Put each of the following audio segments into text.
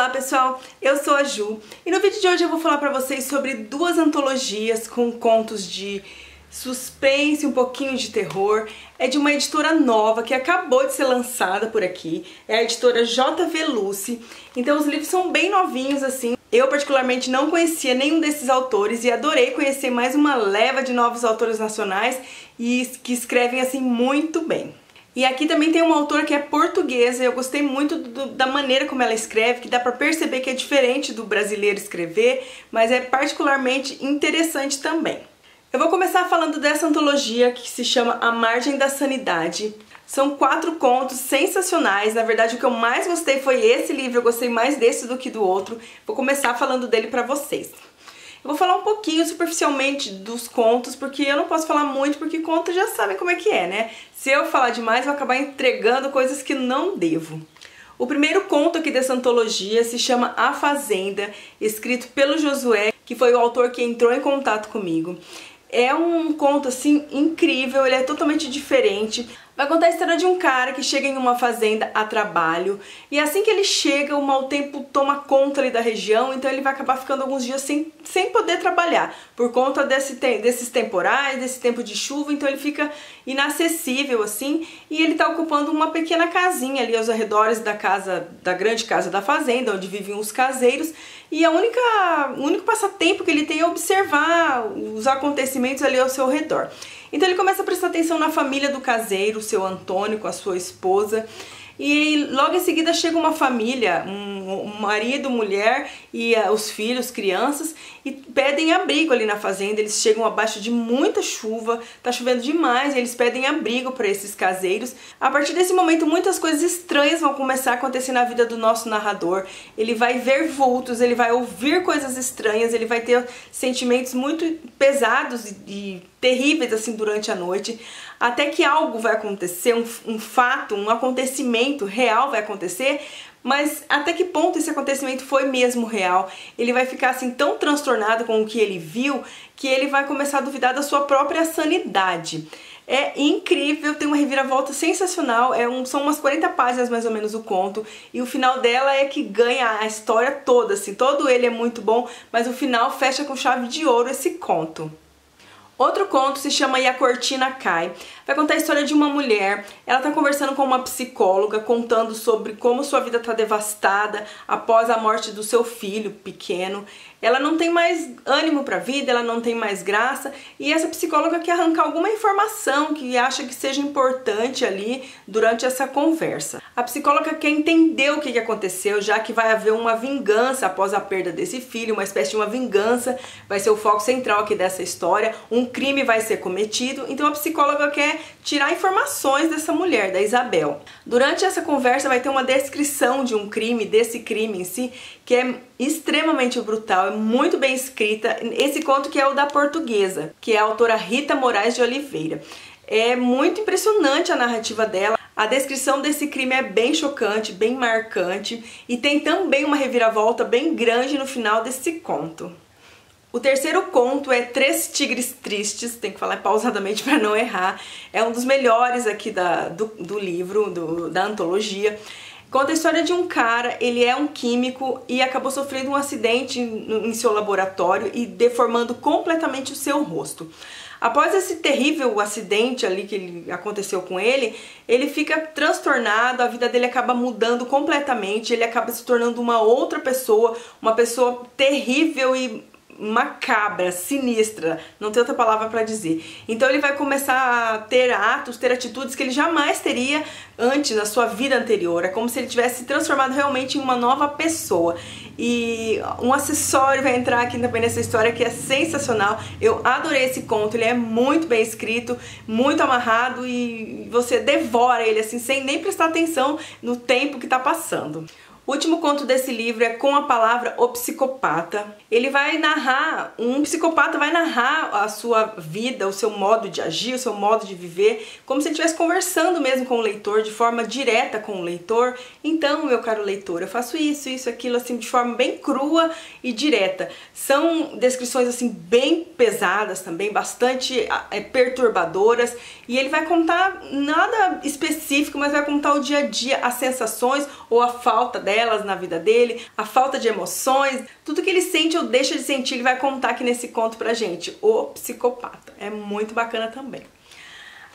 Olá pessoal, eu sou a Ju e no vídeo de hoje eu vou falar pra vocês sobre duas antologias com contos de suspense, um pouquinho de terror. É de uma editora nova que acabou de ser lançada por aqui, é a editora JV Lucy. Então os livros são bem novinhos assim. Eu particularmente não conhecia nenhum desses autores e adorei conhecer mais uma leva de novos autores nacionais e que escrevem assim muito bem. E aqui também tem uma autora que é portuguesa, eu gostei muito da maneira como ela escreve, que dá pra perceber que é diferente do brasileiro escrever, mas é particularmente interessante também. Eu vou começar falando dessa antologia que se chama A Margem da Sanidade. São 4 contos sensacionais, na verdade o que eu mais gostei foi esse livro, eu gostei mais desse do que do outro. Vou começar falando dele pra vocês. Eu vou falar um pouquinho superficialmente dos contos, porque eu não posso falar muito, porque contos já sabem como é que é, né? Se eu falar demais, eu vou acabar entregando coisas que não devo. O primeiro conto aqui dessa antologia se chama A Fazenda, escrito pelo Josué, que foi o autor que entrou em contato comigo. É um conto, assim, incrível, ele é totalmente diferente. Vai contar a história de um cara que chega em uma fazenda a trabalho e assim que ele chega, o mau tempo toma conta ali da região, então ele vai acabar ficando alguns dias sem poder trabalhar por conta desses temporais, desse tempo de chuva, então ele fica inacessível assim e ele tá ocupando uma pequena casinha ali aos arredores da grande casa da fazenda, onde vivem os caseiros, e o único passatempo que ele tem é observar os acontecimentos ali ao seu redor. Então ele começa a prestar atenção na família do caseiro, o seu Antônio com a sua esposa, e logo em seguida chega uma família, um marido, mulher e os filhos, crianças, e pedem abrigo ali na fazenda. Eles chegam abaixo de muita chuva, tá chovendo demais, e eles pedem abrigo para esses caseiros. A partir desse momento muitas coisas estranhas vão começar a acontecer na vida do nosso narrador. Ele vai ver vultos, ele vai ouvir coisas estranhas, ele vai ter sentimentos muito pesados e terríveis assim durante a noite, até que algo vai acontecer, um fato, um acontecimento real vai acontecer, mas até que ponto esse acontecimento foi mesmo real? Ele vai ficar assim tão transtornado com o que ele viu que ele vai começar a duvidar da sua própria sanidade. É incrível, tem uma reviravolta sensacional, são umas 40 páginas mais ou menos o conto, e o final dela é que ganha a história toda, assim, todo ele é muito bom, mas o final fecha com chave de ouro esse conto. Outro conto se chama E a Cortina Cai. Vai contar a história de uma mulher. Ela está conversando com uma psicóloga, contando sobre como sua vida está devastada após a morte do seu filho pequeno. Ela não tem mais ânimo para a vida, ela não tem mais graça, e essa psicóloga quer arrancar alguma informação que acha que seja importante ali durante essa conversa. A psicóloga quer entender o que aconteceu, já que vai haver uma vingança após a perda desse filho, uma espécie de uma vingança, vai ser o foco central aqui dessa história, um crime vai ser cometido, então a psicóloga quer tirar informações dessa mulher, da Isabel. Durante essa conversa vai ter uma descrição de um crime, desse crime em si, que é extremamente brutal, é muito bem escrita. Esse conto que é o da portuguesa, que é a autora Rita Moraes de Oliveira. É muito impressionante a narrativa dela. A descrição desse crime é bem chocante, bem marcante, e tem também uma reviravolta bem grande no final desse conto. O terceiro conto é Três Tigres Tristes, tem que falar pausadamente para não errar. É um dos melhores aqui do livro, da antologia. Conta a história de um cara, ele é um químico e acabou sofrendo um acidente em seu laboratório e deformando completamente o seu rosto. Após esse terrível acidente ali que aconteceu com ele, ele fica transtornado, a vida dele acaba mudando completamente, ele acaba se tornando uma outra pessoa, uma pessoa terrível e macabra, sinistra, não tem outra palavra para dizer. Então ele vai começar a ter atos, ter atitudes que ele jamais teria antes, na sua vida anterior. É como se ele tivesse se transformado realmente em uma nova pessoa. E um acessório vai entrar aqui também nessa história que é sensacional. Eu adorei esse conto, ele é muito bem escrito, muito amarrado e você devora ele assim, sem nem prestar atenção no tempo que tá passando. O último conto desse livro é Com a Palavra O Psicopata. Ele vai narrar, um psicopata vai narrar a sua vida, o seu modo de agir, o seu modo de viver, como se ele estivesse conversando mesmo com o leitor, de forma direta com o leitor. Então, meu caro leitor, eu faço isso, isso, aquilo, assim, de forma bem crua e direta. São descrições, assim, bem pesadas também, bastante perturbadoras, e ele vai contar nada específico, mas vai contar o dia a dia, as sensações ou a falta delas, paralelas na vida dele, a falta de emoções, tudo que ele sente ou deixa de sentir, ele vai contar aqui nesse conto pra gente, O Psicopata. É muito bacana também.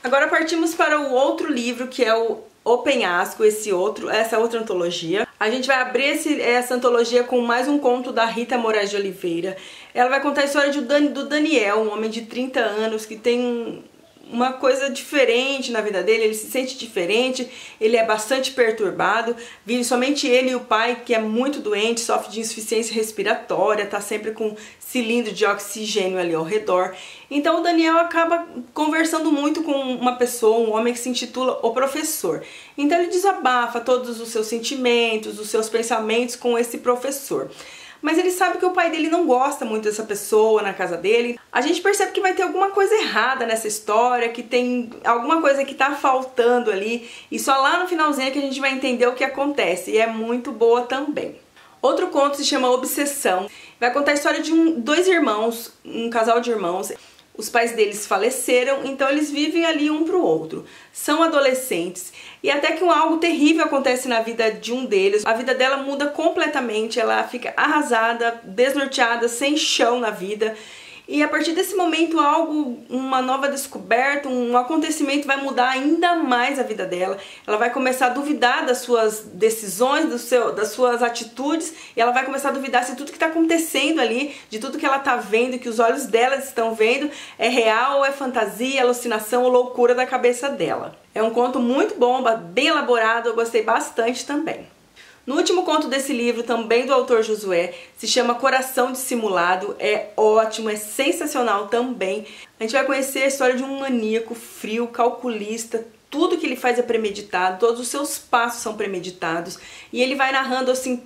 Agora partimos para o outro livro, que é o Penhasco, essa outra antologia. A gente vai abrir essa antologia com mais um conto da Rita Moraes de Oliveira. Ela vai contar a história do Daniel, um homem de 30 anos que tem uma coisa diferente na vida dele, ele se sente diferente, ele é bastante perturbado, vive somente ele e o pai, que é muito doente, sofre de insuficiência respiratória, tá sempre com cilindro de oxigênio ali ao redor. Então o Daniel acaba conversando muito com uma pessoa, um homem que se intitula O Professor. Então ele desabafa todos os seus sentimentos, os seus pensamentos com esse professor. Mas ele sabe que o pai dele não gosta muito dessa pessoa na casa dele. A gente percebe que vai ter alguma coisa errada nessa história, que tem alguma coisa que tá faltando ali, e só lá no finalzinho é que a gente vai entender o que acontece, e é muito boa também. Outro conto se chama Obsessão. Vai contar a história de dois irmãos, um casal de irmãos. Os pais deles faleceram, então eles vivem ali um pro outro. São adolescentes e até que algo terrível acontece na vida de um deles. A vida dela muda completamente, ela fica arrasada, desnorteada, sem chão na vida. E a partir desse momento uma nova descoberta, um acontecimento vai mudar ainda mais a vida dela. Ela vai começar a duvidar das suas decisões, das suas atitudes, e ela vai começar a duvidar se tudo que está acontecendo ali, de tudo que ela está vendo, que os olhos dela estão vendo, é real ou é fantasia, alucinação ou loucura da cabeça dela. É um conto muito bom, bem elaborado, eu gostei bastante também. No último conto desse livro, também do autor Josué, se chama Coração Dissimulado, é ótimo, é sensacional também. A gente vai conhecer a história de um maníaco frio, calculista, tudo que ele faz é premeditado, todos os seus passos são premeditados, e ele vai narrando assim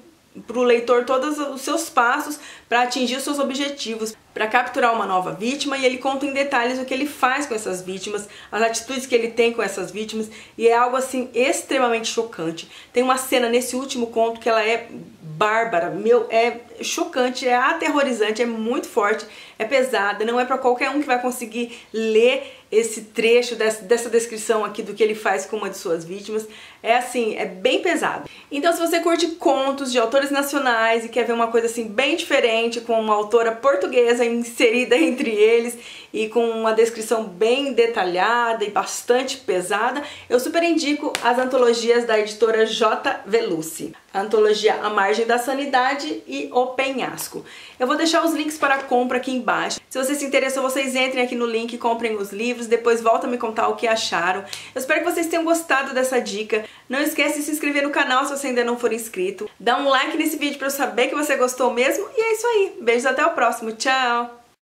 para o leitor todos os seus passos para atingir os seus objetivos, para capturar uma nova vítima, e ele conta em detalhes o que ele faz com essas vítimas, as atitudes que ele tem com essas vítimas, e é algo assim extremamente chocante. Tem uma cena nesse último conto que ela é bárbara, é chocante, é aterrorizante, é muito forte, é pesada, não é para qualquer um que vai conseguir ler esse trecho dessa descrição aqui do que ele faz com uma de suas vítimas. É assim, é bem pesado. Então se você curte contos de autores nacionais e quer ver uma coisa assim bem diferente, com uma autora portuguesa inserida entre eles e com uma descrição bem detalhada e bastante pesada, eu super indico as antologias da editora J. Velucci. A antologia A Margem da Sanidade e O Penhasco. Eu vou deixar os links para a compra aqui embaixo. Se você se interessou, vocês entrem aqui no link e comprem os livros, depois voltam a me contar o que acharam. Eu espero que vocês tenham gostado dessa dica. Não esquece de se inscrever no canal se você ainda não for inscrito. Dá um like nesse vídeo para eu saber que você gostou mesmo. E é isso aí. Beijos, até o próximo. Tchau!